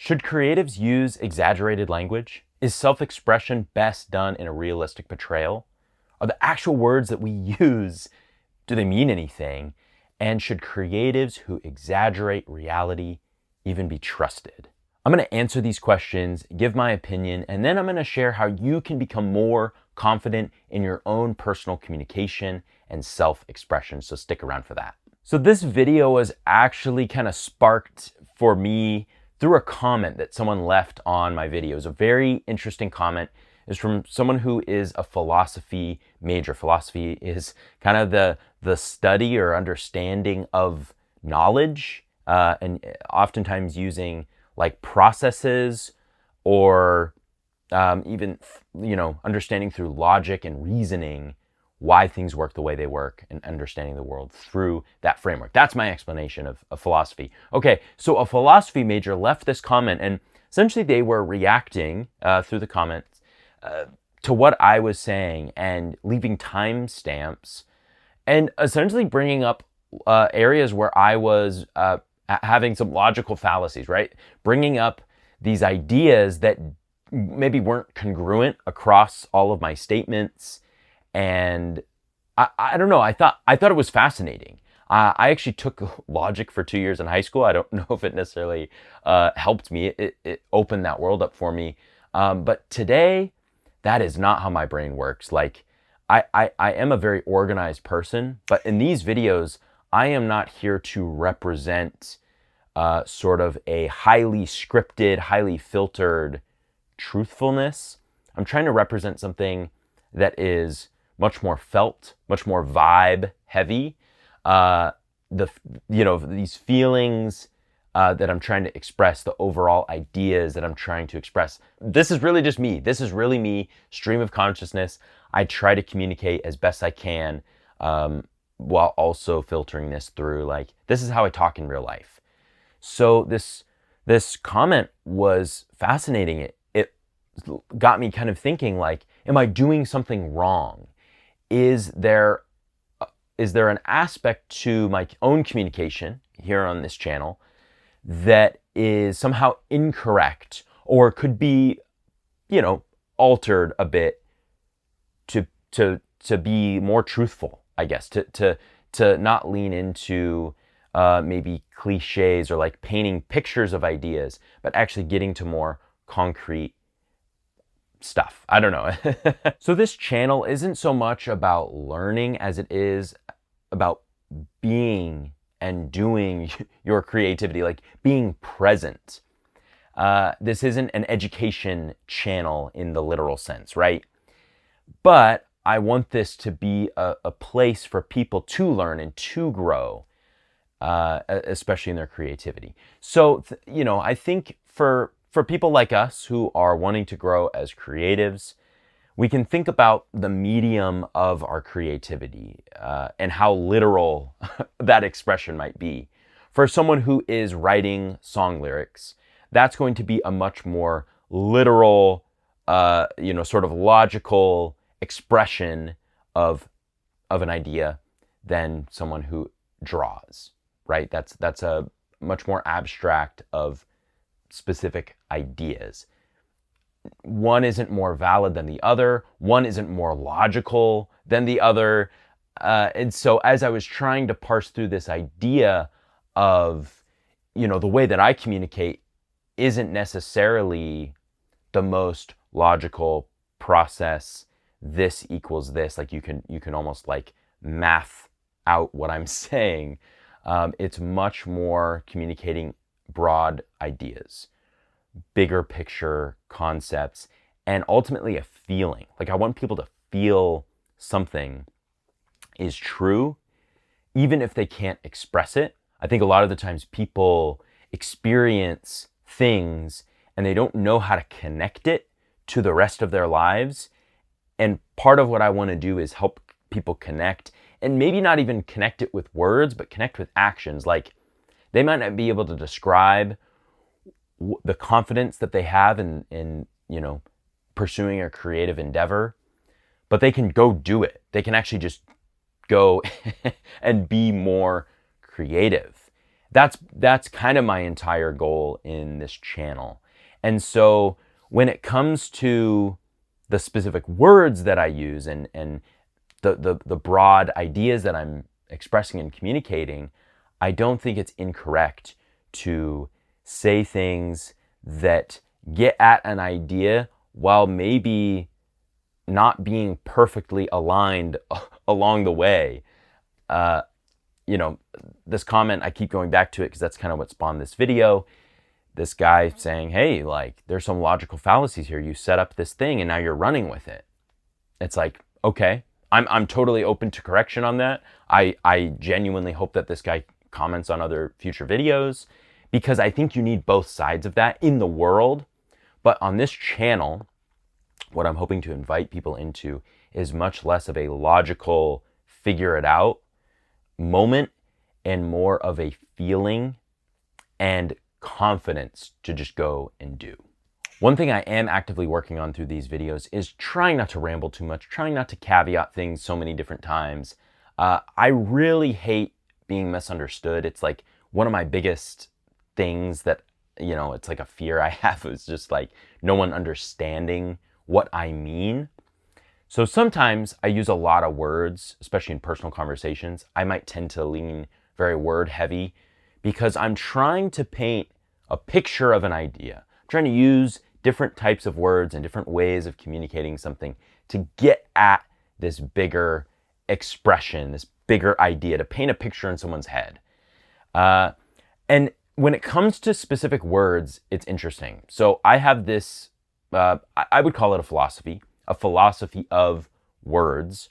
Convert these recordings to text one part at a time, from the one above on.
Should creatives use exaggerated language? Is self-expression best done in a realistic portrayal? Are the actual words that we use, do they mean anything? And should creatives who exaggerate reality even be trusted? I'm going to answer these questions, give my opinion, and then I'm going to share how you can become more confident in your own personal communication and self-expression. So stick around for that. So this video was actually kind of sparked for me through a comment that someone left on my video. It was a very interesting comment. It's from someone who is a philosophy major. Philosophy is kind of the study or understanding of knowledge, and oftentimes using like processes or even, understanding through logic and reasoning why things work the way they work and understanding the world through that framework. That's my explanation of philosophy. Okay, so a philosophy major left this comment, and essentially they were reacting through the comments to what I was saying and leaving timestamps and essentially bringing up areas where I was having some logical fallacies, right? Bringing up these ideas that maybe weren't congruent across all of my statements. And I don't know, I thought it was fascinating. I actually took logic for 2 years in high school. I don't know if it necessarily helped me. It opened that world up for me. But today, that is not how my brain works. Like, I am a very organized person, but in these videos, I am not here to represent sort of a highly scripted, highly filtered truthfulness. I'm trying to represent something that is much more felt, much more vibe heavy. These feelings that I'm trying to express, the overall ideas that I'm trying to express. This is really just me. This is really me, stream of consciousness. I try to communicate as best I can while also filtering this through, like, this is how I talk in real life. So this comment was fascinating. It got me kind of thinking, like, am I doing something wrong? Is there an aspect to my own communication here on this channel that is somehow incorrect or could be, altered a bit to be more truthful, I guess, to not lean into maybe cliches or like painting pictures of ideas, but actually getting to more concrete stuff. I don't know. So this channel isn't so much about learning as it is about being and doing your creativity, like being present. This isn't an education channel in the literal sense, right? But I want this to be a place for people to learn and to grow, especially in their creativity. So, I think for people like us who are wanting to grow as creatives, we can think about the medium of our creativity and how literal that expression might be. For someone who is writing song lyrics, that's going to be a much more literal, sort of logical expression of an idea than someone who draws, right? That's a much more abstract of specific ideas. One isn't more valid than the other. One isn't more logical than the other. And so as I was trying to parse through this idea of, the way that I communicate isn't necessarily the most logical process. This equals this. Like you can almost like math out what I'm saying. It's much more communicating broad ideas, bigger picture concepts, and ultimately a feeling. Like I want people to feel something is true, even if they can't express it. I think a lot of the times people experience things and they don't know how to connect it to the rest of their lives. And part of what I want to do is help people connect, and maybe not even connect it with words, but connect with actions. Like they might not be able to describe the confidence that they have in pursuing a creative endeavor, but they can go do it. They can actually just go and be more creative. That's kind of my entire goal in this channel. And so when it comes to the specific words that I use and the broad ideas that I'm expressing and communicating, I don't think it's incorrect to say things that get at an idea while maybe not being perfectly aligned along the way. You know, this comment, I keep going back to it because that's kind of what spawned this video. This guy saying, hey, like, there's some logical fallacies here. You set up this thing and now you're running with it. It's like, okay, I'm totally open to correction on that. I genuinely hope that this guy comments on other future videos, because I think you need both sides of that in the world. But on this channel, what I'm hoping to invite people into is much less of a logical figure it out moment and more of a feeling and confidence to just go and do. One thing I am actively working on through these videos is trying not to ramble too much, trying not to caveat things so many different times. I really hate being misunderstood. It's like one of my biggest things that, you know, it's like a fear I have is just like no one understanding what I mean. So sometimes I use a lot of words, especially in personal conversations. I might tend to lean very word heavy because I'm trying to paint a picture of an idea. I'm trying to use different types of words and different ways of communicating something to get at this bigger expression, this bigger idea, to paint a picture in someone's head. And when it comes to specific words, it's interesting. So I have this, I would call it a philosophy of words.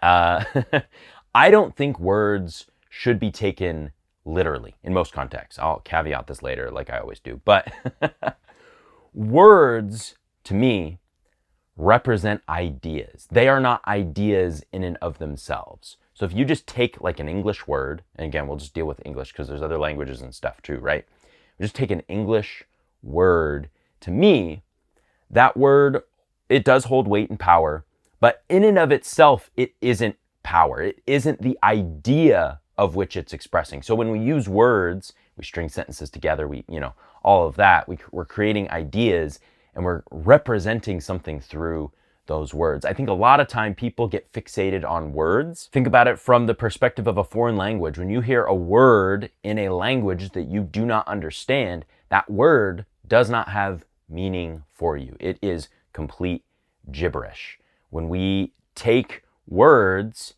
I don't think words should be taken literally in most contexts. I'll caveat this later like I always do. But words, to me, represent ideas. They are not ideas in and of themselves. So if you just take like an English word, and again, we'll just deal with English because there's other languages and stuff too, right? Just take an English word. To me, that word, it does hold weight and power, but in and of itself, it isn't power. It isn't the idea of which it's expressing. So when we use words, we string sentences together, all of that, we're creating ideas and we're representing something through those words. I think a lot of time people get fixated on words. Think about it from the perspective of a foreign language. When you hear a word in a language that you do not understand, that word does not have meaning for you. It is complete gibberish. When we take words,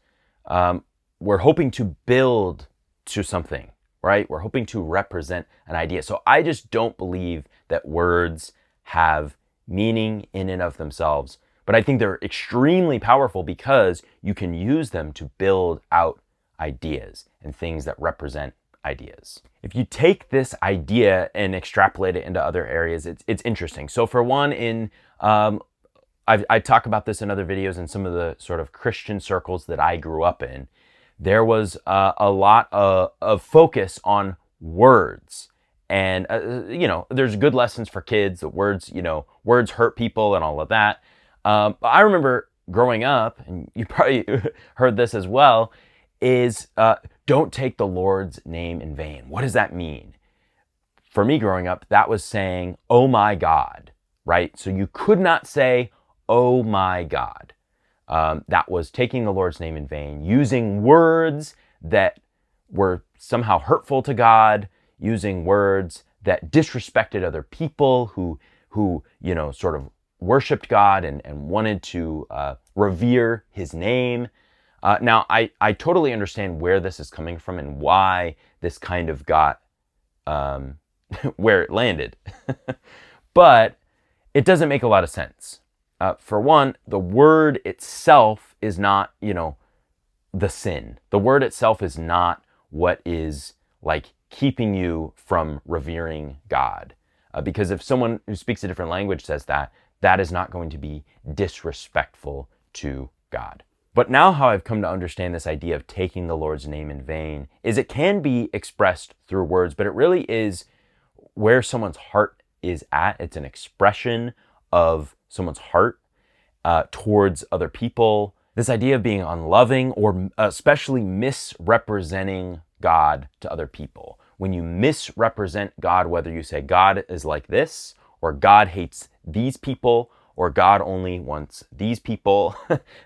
we're hoping to build to something, right? We're hoping to represent an idea. So I just don't believe that words have meaning in and of themselves, but I think they're extremely powerful because you can use them to build out ideas and things that represent ideas. If you take this idea and extrapolate it into other areas, it's interesting. So for one, I talk about this in other videos in some of the sort of Christian circles that I grew up in. There was a lot of focus on words. And, there's good lessons for kids. Words hurt people and all of that. But I remember growing up, and you probably heard this as well, is don't take the Lord's name in vain. What does that mean? For me growing up, that was saying, oh my God, right? So you could not say, oh my God. That was taking the Lord's name in vain, using words that were somehow hurtful to God, using words that disrespected other people who sort of worshiped God and wanted to revere his name. Now, I totally understand where this is coming from and why this kind of got where it landed. But it doesn't make a lot of sense. For one, the word itself is not, the sin. The word itself is not what is like keeping you from revering God. Because if someone who speaks a different language says that, that is not going to be disrespectful to God. But now how I've come to understand this idea of taking the Lord's name in vain is it can be expressed through words, but it really is where someone's heart is at. It's an expression of someone's heart towards other people. This idea of being unloving or especially misrepresenting God to other people. When you misrepresent God, whether you say God is like this, or God hates these people, or God only wants these people,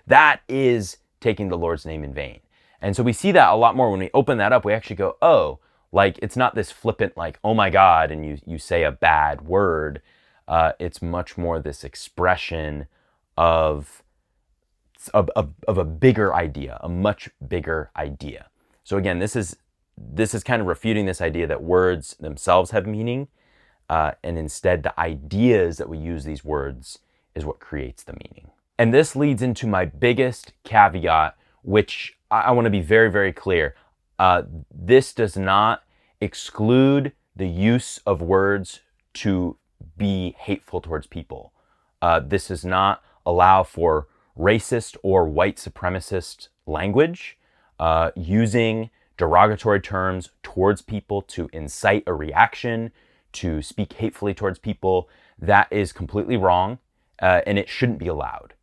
that is taking the Lord's name in vain. And so we see that a lot more when we open that up. We actually go, oh, like it's not this flippant, like, oh my God, and you say a bad word. It's much more this expression of a bigger idea, a much bigger idea. So again, this is kind of refuting this idea that words themselves have meaning, and instead the ideas that we use these words is what creates the meaning. And this leads into my biggest caveat, which I want to be very, very clear. This does not exclude the use of words to be hateful towards people. This does not allow for racist or white supremacist language, using derogatory terms towards people to incite a reaction, to speak hatefully towards people. That is completely wrong, and it shouldn't be allowed.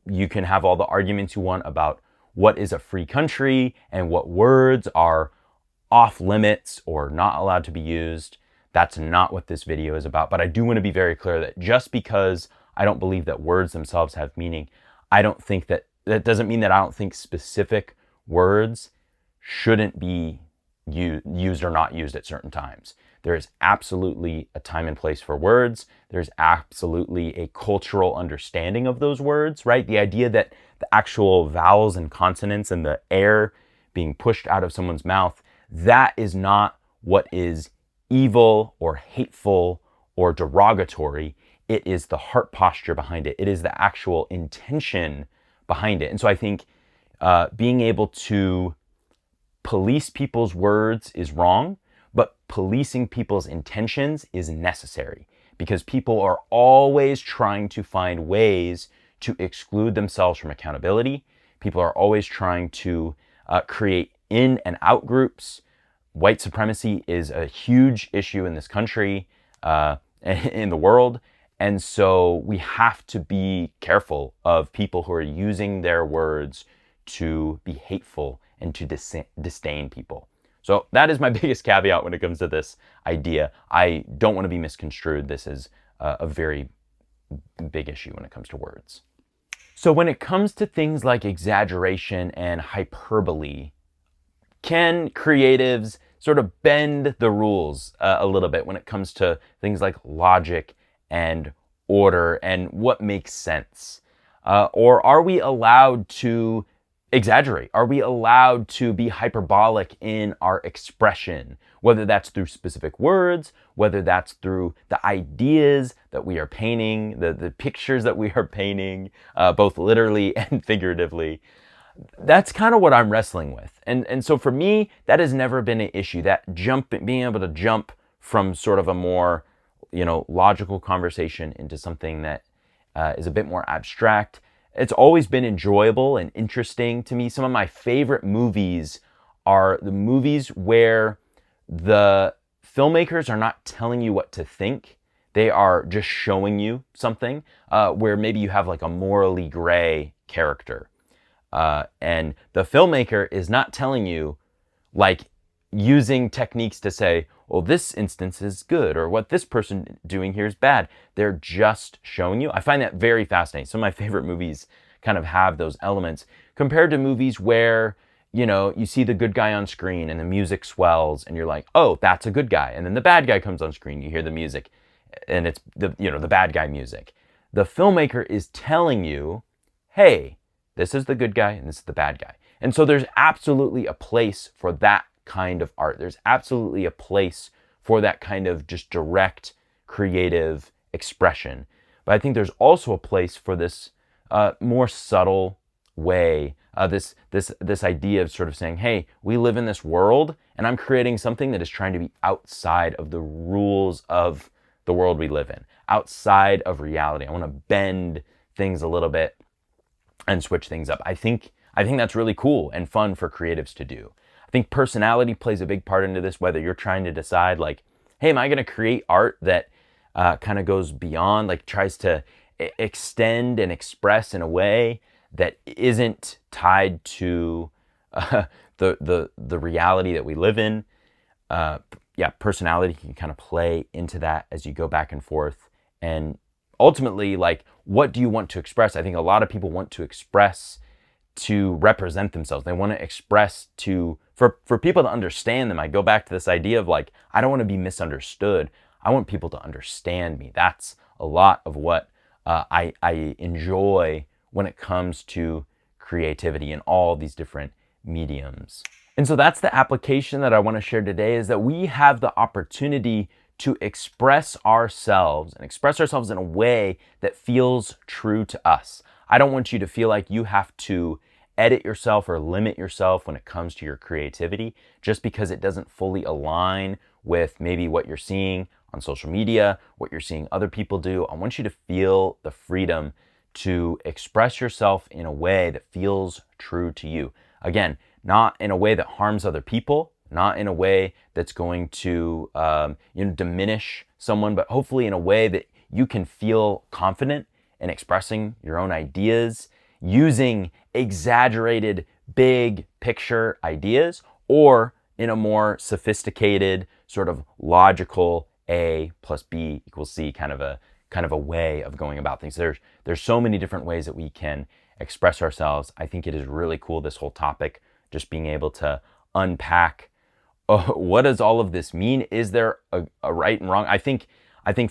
You can have all the arguments you want about what is a free country and what words are off limits or not allowed to be used. That's not what this video is about. But I do want to be very clear that just because I don't believe that words themselves have meaning, I don't think that doesn't mean that I don't think specific words shouldn't be used or not used at certain times. There is absolutely a time and place for words. There's absolutely a cultural understanding of those words, right? The idea that the actual vowels and consonants and the air being pushed out of someone's mouth, that is not what is evil or hateful or derogatory. It is the heart posture behind it. It is the actual intention behind it. And so I think being able to police people's words is wrong, but policing people's intentions is necessary, because people are always trying to find ways to exclude themselves from accountability. People are always trying to create in and out groups. White supremacy is a huge issue in this country, in the world. And so we have to be careful of people who are using their words to be hateful and to disdain people. So that is my biggest caveat when it comes to this idea. I don't want to be misconstrued. This is a very big issue when it comes to words. So when it comes to things like exaggeration and hyperbole, can creatives sort of bend the rules a little bit when it comes to things like logic and order and what makes sense? Or are we allowed to exaggerate? Are we allowed to be hyperbolic in our expression, whether that's through specific words, whether that's through the ideas that we are painting, the pictures that we are painting, both literally and figuratively? That's kind of what I'm wrestling with. And so for me, that has never been an issue. That being able to jump from sort of a more, logical conversation into something that is a bit more abstract. It's always been enjoyable and interesting to me. Some of my favorite movies are the movies where the filmmakers are not telling you what to think. They are just showing you something, where maybe you have like a morally gray character. And the filmmaker is not telling you, like, using techniques to say, well, this instance is good, or what this person doing here is bad. They're just showing you. I find that very fascinating. Some of my favorite movies kind of have those elements, compared to movies where, you see the good guy on screen and the music swells and you're like, oh, that's a good guy. And then the bad guy comes on screen, you hear the music and it's the bad guy music. The filmmaker is telling you, hey, this is the good guy and this is the bad guy. And so there's absolutely a place for that kind of art. There's absolutely a place for that kind of just direct creative expression. But I think there's also a place for this more subtle way, this idea of sort of saying, hey, we live in this world and I'm creating something that is trying to be outside of the rules of the world we live in, outside of reality. I want to bend things a little bit and switch things up. I think that's really cool and fun for creatives to do. I think personality plays a big part into this, whether you're trying to decide like, hey, am I going to create art that kind of goes beyond, like tries to extend and express in a way that isn't tied to the reality that we live in. Yeah, personality can kind of play into that as you go back and forth. And ultimately, like, what do you want to express? I think a lot of people want to express to represent themselves. They want to express to, for people to understand them. I go back to this idea of like, I don't want to be misunderstood. I want people to understand me. That's a lot of what I enjoy when it comes to creativity in all these different mediums. And so that's the application that I want to share today, is that we have the opportunity to express ourselves and express ourselves in a way that feels true to us. I don't want you to feel like you have to edit yourself or limit yourself when it comes to your creativity just because it doesn't fully align with maybe what you're seeing on social media, what you're seeing other people do. I want you to feel the freedom to express yourself in a way that feels true to you. Again, not in a way that harms other people, not in a way that's going to diminish someone, but hopefully in a way that you can feel confident in expressing your own ideas, using exaggerated big picture ideas, or in a more sophisticated, sort of logical A plus B equals C kind of a way of going about things. There's so many different ways that we can express ourselves. I think it is really cool, this whole topic, just being able to unpack what does all of this mean? Is there a right and wrong? I think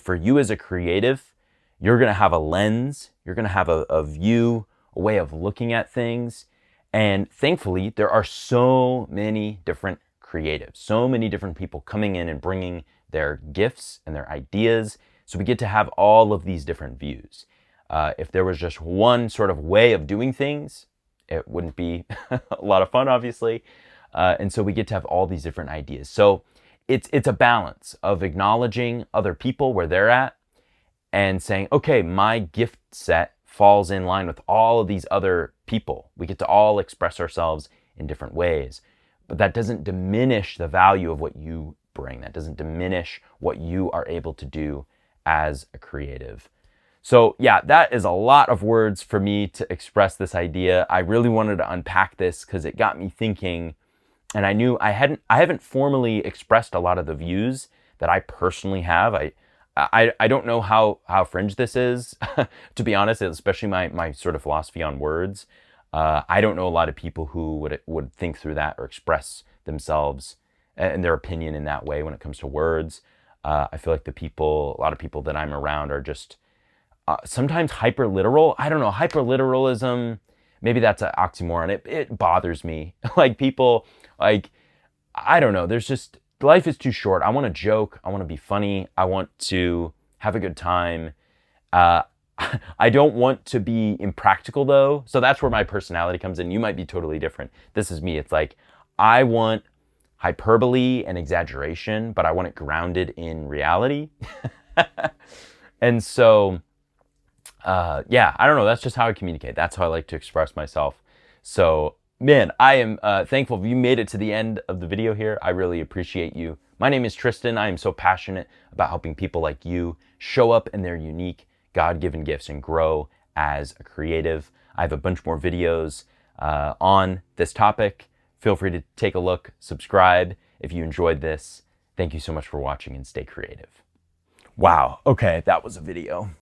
for you as a creative, you're going to have a lens, you're going to have a view, a way of looking at things. And thankfully, there are so many different creatives, so many different people coming in and bringing their gifts and their ideas. So we get to have all of these different views. If there was just one sort of way of doing things, it wouldn't be a lot of fun, obviously. And so we get to have all these different ideas. So it's a balance of acknowledging other people where they're at and saying, okay, my gift set falls in line with all of these other people. We get to all express ourselves in different ways. But that doesn't diminish the value of what you bring. That doesn't diminish what you are able to do as a creative. So yeah, that is a lot of words for me to express this idea. I really wanted to unpack this because it got me thinking, and I knew I haven't formally expressed a lot of the views that I personally have. I don't know how fringe this is, to be honest, especially my sort of philosophy on words. I don't know a lot of people who would think through that or express themselves and their opinion in that way when it comes to words. I feel like a lot of people that I'm around are just sometimes hyper literal. I don't know, hyperliteralism, maybe that's an oxymoron. It bothers me. Like people, like, I don't know, there's just, life is too short. I want to joke. I want to be funny. I want to have a good time. I don't want to be impractical though. So that's where my personality comes in. You might be totally different. This is me. It's like, I want hyperbole and exaggeration, but I want it grounded in reality. And so, yeah, I don't know. That's just how I communicate. That's how I like to express myself. So, man, I am thankful if you made it to the end of the video here. I really appreciate you. My name is Tristan. I am so passionate about helping people like you show up in their unique God-given gifts and grow as a creative. I have a bunch more videos on this topic. Feel free to take a look, subscribe if you enjoyed this. Thank you so much for watching and stay creative. Wow, okay, that was a video.